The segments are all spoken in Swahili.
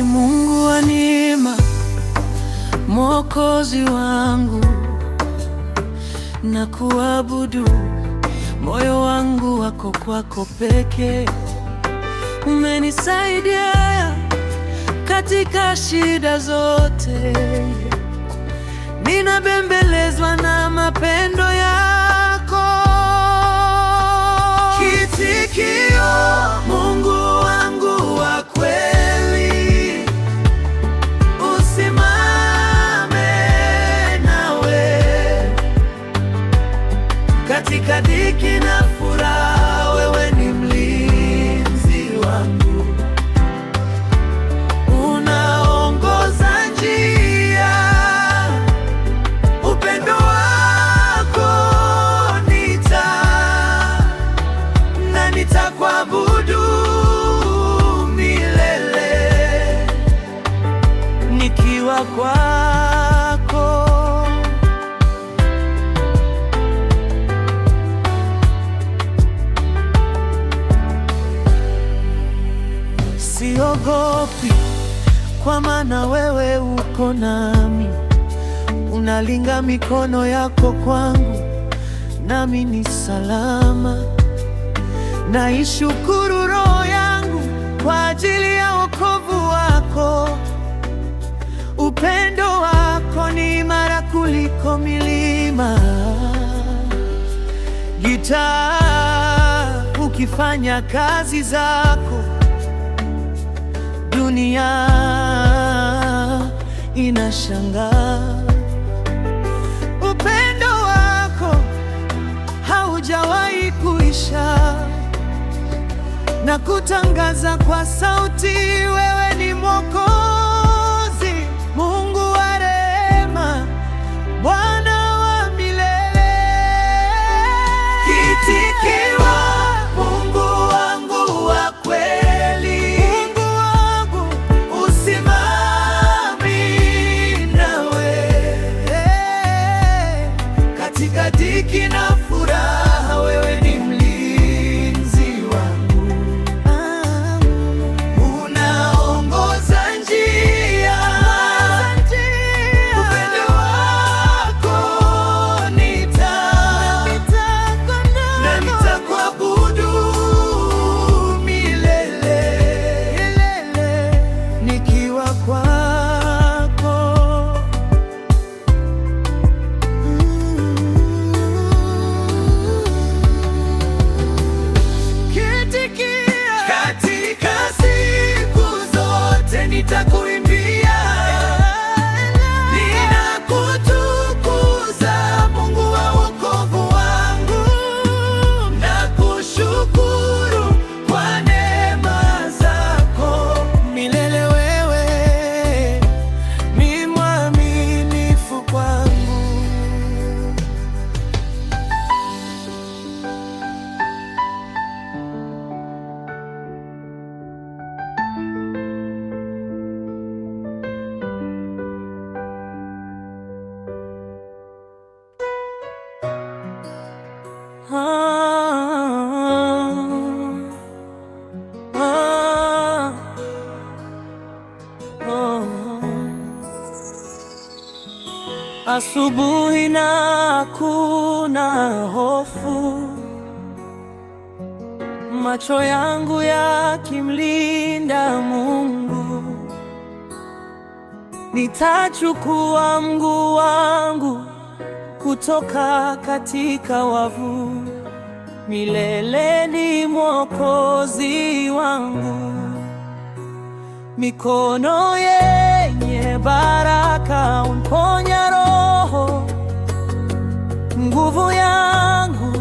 Mungu wa neema, Mwokozi wangu, na kuabudu, moyo wangu wako kwako pekee. Umenisaidia katika shida zote, ninabembelezwa na mapendo yako. Kitikio: Mungu wangu wa kweli, usimame nawe katika dhiki na furaha, wewe ni mlinzi wangu, unaongoza njia, upendo wako nitakuabudu milele nikiwa kwako. Siogopi, kwa maana wewe uko nami, unalinga mikono yako kwangu, nami ni salama. Naishukuru roho yangu kwa ajili ya wokovu wako. Upendo wako ni imara kuliko milima. Gitaa ukifanya kazi zako, dunia inashangaa. Upendo wako haujawahi kuisha, na kutangaza kwa sauti, wewe ni Mwokozi, Mungu wa rehema, Bwana wa milele. Kitikio: Mungu wangu wa kweli, Mungu wangu, usimame nawe katika dhiki na furaha, wewe ni mlinzi wangu, unaongoza njia, upendo wako nitakuabudu milele nikiwa kwako. Katika siku zote nitakuimbia, ninakutukuza, Mungu wa wokovu wangu, nakushukuru kwa neema zako milele. Wewe ni mwaminifu kwangu. Asubuhi na hakuna hofu, macho yangu yakimlinda Mungu. Nitachukua mguu wangu kutoka katika wavu, milele ni Mwokozi wangu. Mikono yenye baraka uniponya roho, nguvu yangu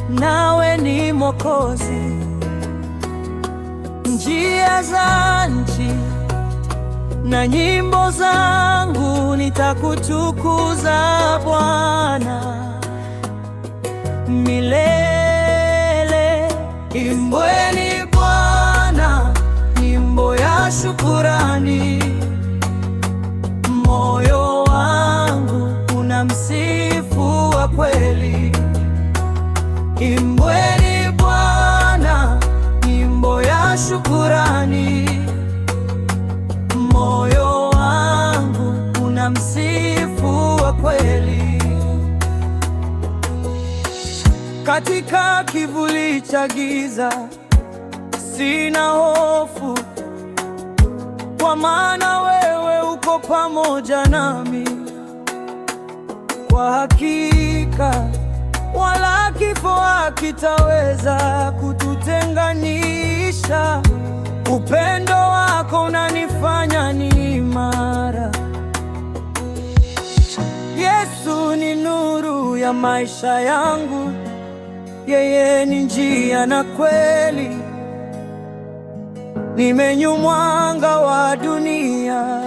nawe ni Mwokozi. Njia za nchi na nyimbo zangu nitakutukuza Bwana milele. Imbweni Bwana nyimbo ya shukurani, moyo wangu unamsifu wa kweli. Imbweni Bwana nyimbo ya shukurani, Katika kivuli cha giza sina hofu, kwa maana wewe uko pamoja nami. Kwa hakika wala kifo hakitaweza kututenganisha. Upendo wako unanifanya ni imara. Yesu ni nuru ya maisha yangu, yeye ni njia na kweli, nimenyu mwanga wa dunia.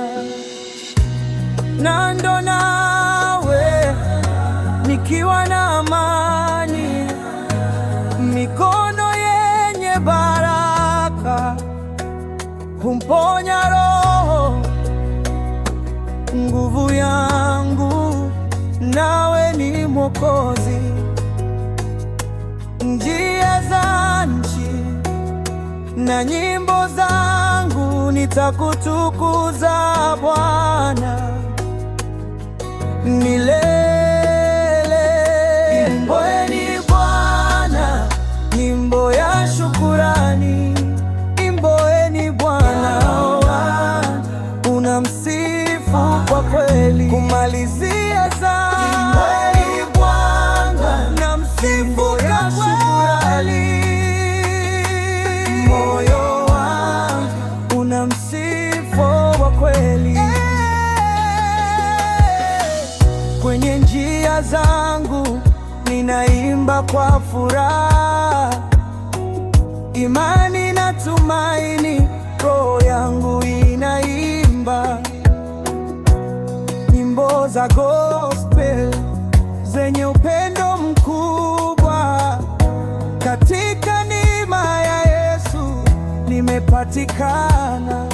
Na ndo nawe nikiwa na amani, mikono yenye baraka humponya roho, nguvu yangu nawe ni Mwokozi. Njia za nchi na nyimbo zangu nitakutukuza Bwana milele. Imboeni Bwana nyimbo ya shukurani, imboeni Bwana, unamsifu kwa kweli. Kumalizia zangu, imboeni Bwana, namsifu kwa kweli. Moyo wangu unamsifu kwa kweli. Kwenye njia zangu ninaimba kwa furaha, imani na tumaini, roho yangu inaimba nyimbo za gospel zenye upendo mkubwa. Katika neema ya Yesu nimepatikana.